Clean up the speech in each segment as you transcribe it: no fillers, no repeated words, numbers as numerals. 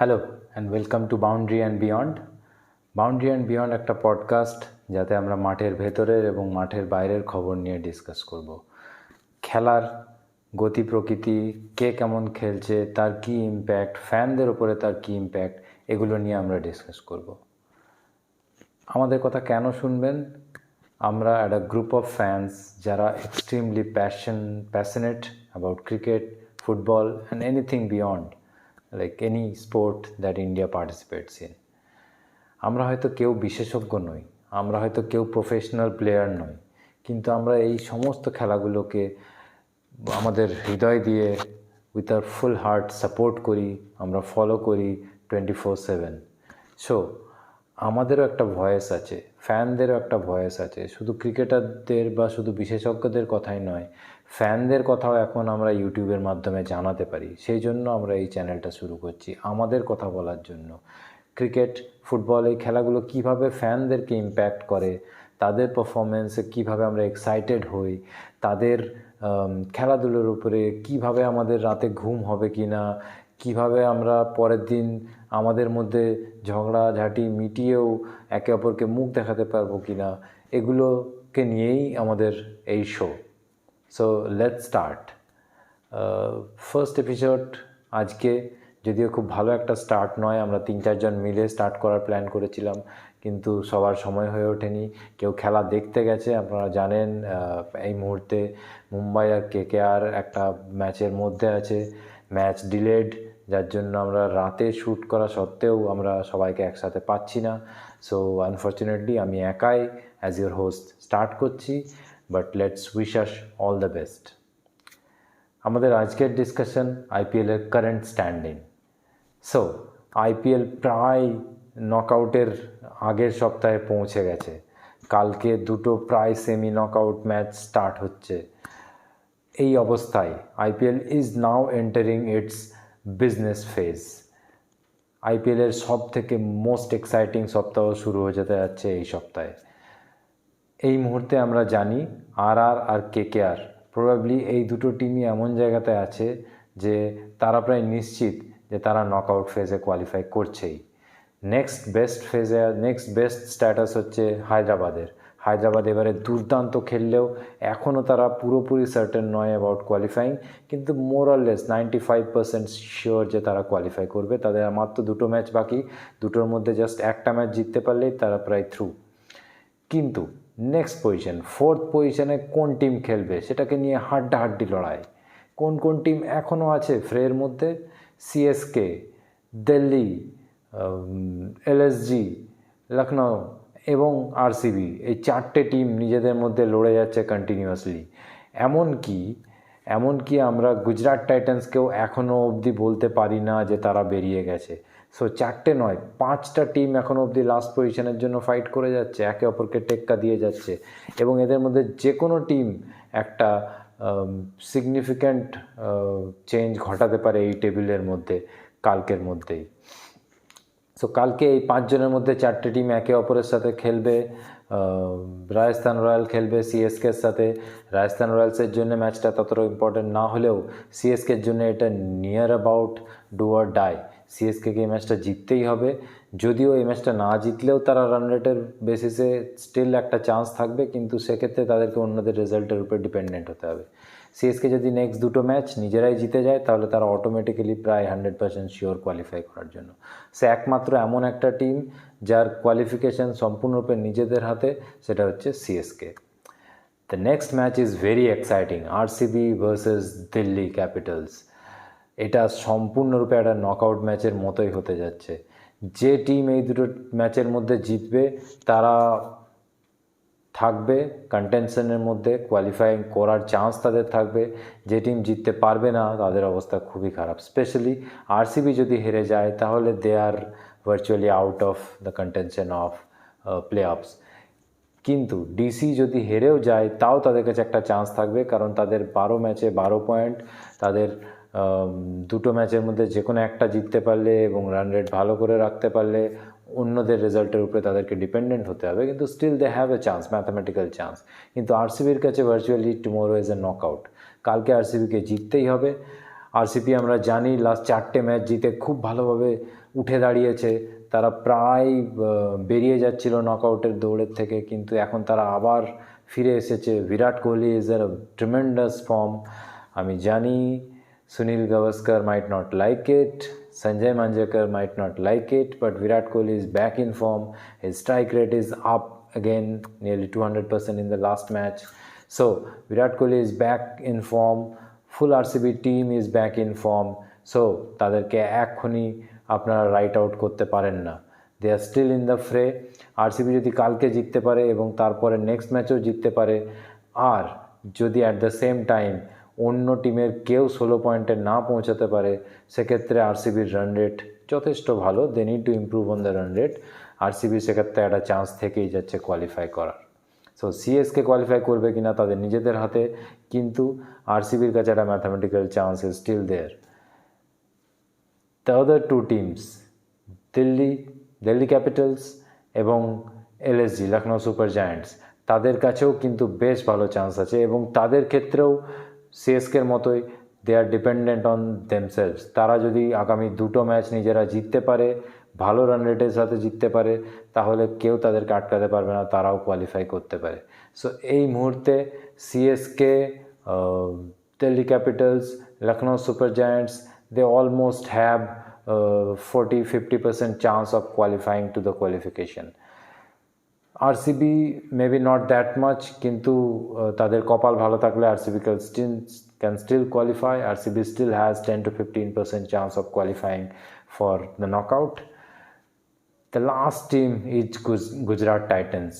Hello and welcome to boundary and beyond. Boundary and beyond একটা podcast যাতে আমরা মাঠের ভেতরের এবং মাঠের বাইরের খবর নিয়ে ডিসকাস করব। খেলার গতি প্রকৃতি, কে কেমন খেলছে, তার কী ইম্প্যাক্ট, ফ্যানদের ওপরে তার কী ইম্প্যাক্ট, এগুলো নিয়ে আমরা ডিসকাস করব। আমাদের কথা কেন শুনবেন? আমরা একটা গ্রুপ অফ ফ্যান্স যারা extremely passionate about cricket, football and anything beyond, like any sport that India participates in. আমরা হয়তো কেউ বিশেষজ্ঞ নই, আমরা হয়তো কেউ প্রফেশনাল প্লেয়ার নই, কিন্তু আমরা এই সমস্ত খেলাগুলোকে আমাদের হৃদয় দিয়ে with our full heart support করি, আমরা ফলো করি 24/7। সো আমাদেরও একটা ভয়েস আছে, ফ্যানদেরও একটা ভয়েস আছে। শুধু ক্রিকেটারদের বা শুধু বিশেষজ্ঞদের কথাই নয়, ফ্যানদের কথাও এখন আমরা ইউটিউবের মাধ্যমে জানাতে পারি। সেই জন্য আমরা এই চ্যানেলটা শুরু করছি, আমাদের কথা বলার জন্য। ক্রিকেট, ফুটবল এই খেলাগুলো কিভাবে ফ্যানদেরকে ইম্প্যাক্ট করে, তাদের পারফরমেন্সে কিভাবে আমরা এক্সাইটেড হই, তাদের খেলাধুলোর উপরে কিভাবে আমাদের রাতে ঘুম হবে কি না, কীভাবে আমরা পরের দিন আমাদের মধ্যে ঝগড়াঝাটি মিটিয়েও একে অপরকে মুখ দেখাতে পারবো কি না, এগুলোকে নিয়েই আমাদের এই show. So let's start first episode. আজকে যদিও খুব ভালো একটা স্টার্ট নয়, আমরা 3-4 জন মিলে স্টার্ট করার প্ল্যান করেছিলাম, কিন্তু সবার সময় হয়ে ওঠেনি। কেউ খেলা দেখতে গেছে, আপনারা জানেন এই মুহূর্তে মুম্বাই আর কেকেআর একটা ম্যাচের মধ্যে আছে, ম্যাচ ডিলেড, যার জন্য আমরা রাতে শ্যুট করা সত্ত্বেও আমরা সবাইকে একসাথে পাচ্ছি না। সো আনফর্চুনেটলি আমি একাই অ্যাজ ইউর হোস্ট স্টার্ট করছি, but let's wish us all the best. আমাদের আজকের ডিসকাশন আইপিএলের কারেন্ট স্ট্যান্ডিং। সো আইপিএল প্রায় নকআউটের আগের সপ্তাহে পৌঁছে গেছে। কালকে দুটো প্রায় সেমি নকআউট ম্যাচ স্টার্ট হচ্ছে। এই অবস্থায় IPL is now entering it's business phase. আইপিএলের সব থেকে মোস্ট এক্সাইটিং সপ্তাহ শুরু হয়ে যেতে যাচ্ছে এই সপ্তাহে। এই মুহূর্তে আমরা জানি আরআর আর কেকেআর প্রবাবলি এই দুটো টিমই এমন জায়গাতে আছে যে তারা প্রায় নিশ্চিত যে তারা নকআউট ফেজে কোয়ালিফাই করছেই। নেক্সট বেস্ট স্ট্যাটাস হচ্ছে হায়দ্রাবাদ এবারে দুর্দান্ত খেললেও এখনও তারা পুরোপুরি সার্টেন নয় অ্যাবাউট কোয়ালিফাইং, কিন্তু মোর অর লেস 95% শিওর যে তারা কোয়ালিফাই করবে। তাদের মাত্র দুটো ম্যাচ বাকি, দুটোর মধ্যে জাস্ট একটা ম্যাচ জিততে পারলেই তারা প্রায় থ্রু। কিন্তু নেক্সট পজিশন, ফোর্থ পজিশনে কোন টিম খেলবে সেটাকে নিয়ে হাড্ডাহাড্ডি লড়াই। কোন কোন টিম এখনও আছে ফ্রের মধ্যে? সিএসকে, দিল্লি, এলএসজি, লখনউ এবং আরসিবি, এই চারটে টিম নিজেদের মধ্যে লড়ে যাচ্ছে কন্টিনিউয়াসলি। এমনকি আমরা গুজরাট টাইটান্সকেও এখনও অবধি বলতে পারি না যে তারা বেরিয়ে গেছে। সো চারটে নয়, 5টা টিম এখনও অবধি লাস্ট পজিশনের জন্য ফাইট করে যাচ্ছে, একে অপরকে টেক্কা দিয়ে যাচ্ছে, এবং এদের মধ্যে যে কোনো টিম একটা সিগনিফিক্যান্ট চেঞ্জ ঘটাতে পারে এই টেবিলের মধ্যে কালকের মধ্যেই। সো কালকে এই 5জনের মধ্যে 4টে টিম একে অপরের সাথে খেলবে। রাজস্থান রয়্যাল খেলবে সিএসকের সাথে। রাজস্থান রয়্যালসের জন্য ম্যাচটা ততটা ইম্পর্টেন্ট না হলেও সিএসকের জন্য এটা near about do or die. সিএসকেকে এই ম্যাচটা জিততেই হবে। যদিও এই ম্যাচটা না জিতলেও তারা রান রেটের বেসিসে স্টিল একটা চান্স থাকবে, কিন্তু সেক্ষেত্রে তাদেরকে অন্যদের রেজাল্টের উপর ডিপেন্ডেন্ট হতে হবে। সিএসকে যদি নেক্সট দুটো ম্যাচ নিজেরাই জিতে যায় তাহলে তারা অটোমেটিক্যালি প্রায় 100% শিওর কোয়ালিফাই করার জন্য। সে একমাত্র এমন একটা টিম যার কোয়ালিফিকেশান সম্পূর্ণরূপে নিজেদের হাতে, সেটা হচ্ছে CSK. The next match is very exciting, RCB versus Delhi Capitals. এটা সম্পূর্ণরূপে একটা নকআউট ম্যাচের মতোই হতে যাচ্ছে। যে টিম এই দুটো ম্যাচের মধ্যে জিতবে তারা থাকবে কন্টেনশনের মধ্যে, কোয়ালিফাইং করার চান্স তাদের থাকবে। যে টিম জিততে পারবে না তাদের অবস্থা খুবই খারাপ। স্পেশালি আরসিবি যদি হেরে যায় তাহলে they are virtually out of the contention of playoffs. কিন্তু ডিসি যদি হেরেও যায় তাও তাদের কাছে একটা চান্স থাকবে, কারণ তাদের 12 ম্যাচে 12 পয়েন্ট। তাদের দুটো ম্যাচের মধ্যে যে কোনো একটা জিততে পারলে এবং রান রেট ভালো করে রাখতে পারলে অন্যদের রেজাল্টের উপরে তাদেরকে ডিপেন্ডেন্ট হতে হবে, কিন্তু still they have a chance, mathematical chance. কিন্তু আরসিবির কাছে virtually tomorrow is a knockout. কালকে আরসিবিকে জিততেই হবে। আরসিবি আমরা জানি লাস্ট 4টে ম্যাচ জিতে খুব ভালোভাবে উঠে দাঁড়িয়েছে, তারা প্রায় বেরিয়ে যাচ্ছিল নকআউটের দৌড়ের থেকে, কিন্তু এখন তারা আবার ফিরে এসেছে। Virat Kohli is a tremendous form. আমি জানি Sunil Gavaskar might not like it, Sanjay Manjrekar might not like it, but Virat Kohli is back in form. His strike rate is up again, nearly 200% in the last match. So Virat Kohli is back in form. Full RCB team is back in form. So তাদেরকে এখনই আপনারা right out করতে পারেন না। They are still in the fray. RCB যদি কালকে জিততে পারে এবং তারপরে নেক্সট ম্যাচও জিততে পারে, আর যদি অ্যাট দ্য সেম টাইম অন্য টিমের কেউ 16 পয়েন্টে না পৌঁছাতে পারে, সেক্ষেত্রে আরসিবির রান রেট যথেষ্ট ভালো। They need to improve on the run rate. RCB সেক্ষেত্রে একটা চান্স থেকেই যাচ্ছে কোয়ালিফাই করার। সো সিএসকে কোয়ালিফাই করবে কিনা তাদের নিজেদের হাতে, কিন্তু আরসিবির কাছে একটা mathematical chance is still there. The other two teams, Delhi Capitals এবং এলএসজি লখনৌ সুপার জায়ান্টস, তাদের কাছেও কিন্তু বেশ ভালো চান্স আছে, এবং তাদের ক্ষেত্রেও সিএসকের মতোই দে আর ডিপেন্ডেন্ট অন দেমসেলভস। তারা যদি আগামী 2টো ম্যাচ নিজেরা জিততে পারে, ভালো রান রেটের সাথে জিততে পারে, তাহলে কেউ তাদেরকে আটকাতে পারবে না, তারাও কোয়ালিফাই করতে পারে। সো এই মুহূর্তে CSK, Delhi Capitals, Lucknow Super giants, they almost have 40-50% chance of qualifying to the qualification. RCB maybe not that much, কিন্তু তাদের কপাল ভালো থাকলে RCB can still qualify. RCB still has 10-15% chance of qualifying for the knockout. The last team is Gujarat Titans,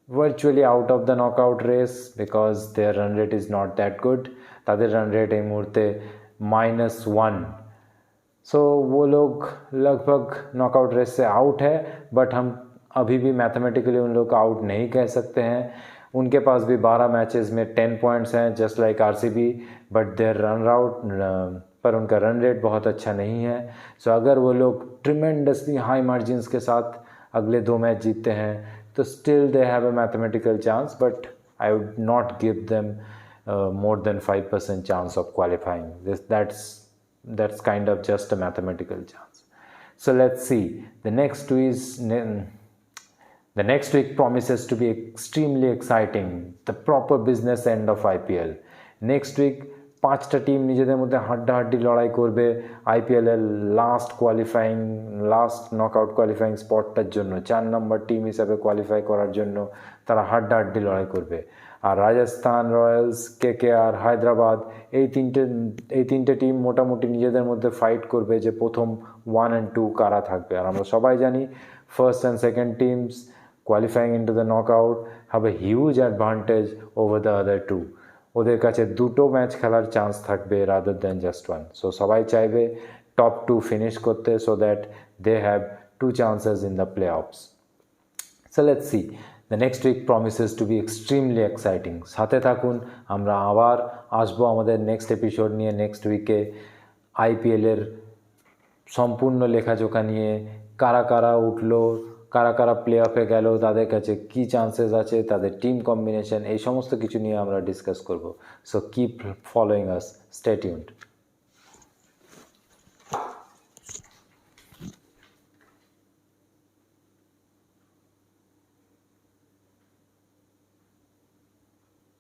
virtually out of the knockout race because their run rate is not that good. তাদের run rate এই মুহূর্তে -1, सो वो लोग लगभग knockout race से out है, but हम अभी भी मैथमेटिकली उन लोग को आउट नहीं कह सकते हैं। उनके पास भी 12 मैचेस में 10 पॉइंट्स हैं, just like RCB, but their run out, पर उनका रन रेट बहुत अच्छा नहीं है। सो अगर वो लोग ट्रिमेंडसली हाई मार्जिन्स के साथ अगले 2 मैच जीतते हैं तो still they have a mathematical chance, but I would not give them more than 5% chance of qualifying. That's kind of just a mathematical chance. So let's see. The next week promises to be extremely exciting. The proper business end of IPL. Next week 5টা team নিজেদের মধ্যে হাড্ডাহাড্ডি লড়াই করবে আইপিএলের last knockout qualifying স্পটটার জন্য। 4 নম্বর team হিসাবে qualify করার জন্য তারা হাড্ডাহাড্ডি লড়াই করবে। আর রাজস্থান রয়্যালস, কেকেআর, হায়দ্রাবাদ, এই তিনটে টিম মোটামুটি নিজেদের মধ্যে ফাইট করবে যে প্রথম 1 and 2 কারা থাকবে। আর আমরা সবাই জানি first and second teams qualifying into the knockout have a huge advantage over the other 2। ওদের কাছে 2টো ম্যাচ খেলার চান্স থাকবে রাদার দ্যান জাস্ট 1। সো সবাই চাইবে টপ 2 ফিনিশ করতে, so that they have 2 chances in the playoffs. So let's see. The next week promises to be extremely exciting. সাথে থাকুন, আমরা আবার আসবো আমাদের নেক্সট এপিসোড নিয়ে নেক্সট উইকে, আইপিএলের সম্পূর্ণ লেখাজোখা নিয়ে, কারা কারা উঠলো, কারা কারা প্লে অফে গেল, তাদের কাছে কী চান্সেস আছে, তাদের টিম কম্বিনেশন, এই সমস্ত কিছু নিয়ে আমরা ডিসকাস করব। সো কিপ ফলোয়িং আস, স্টে টিউনড।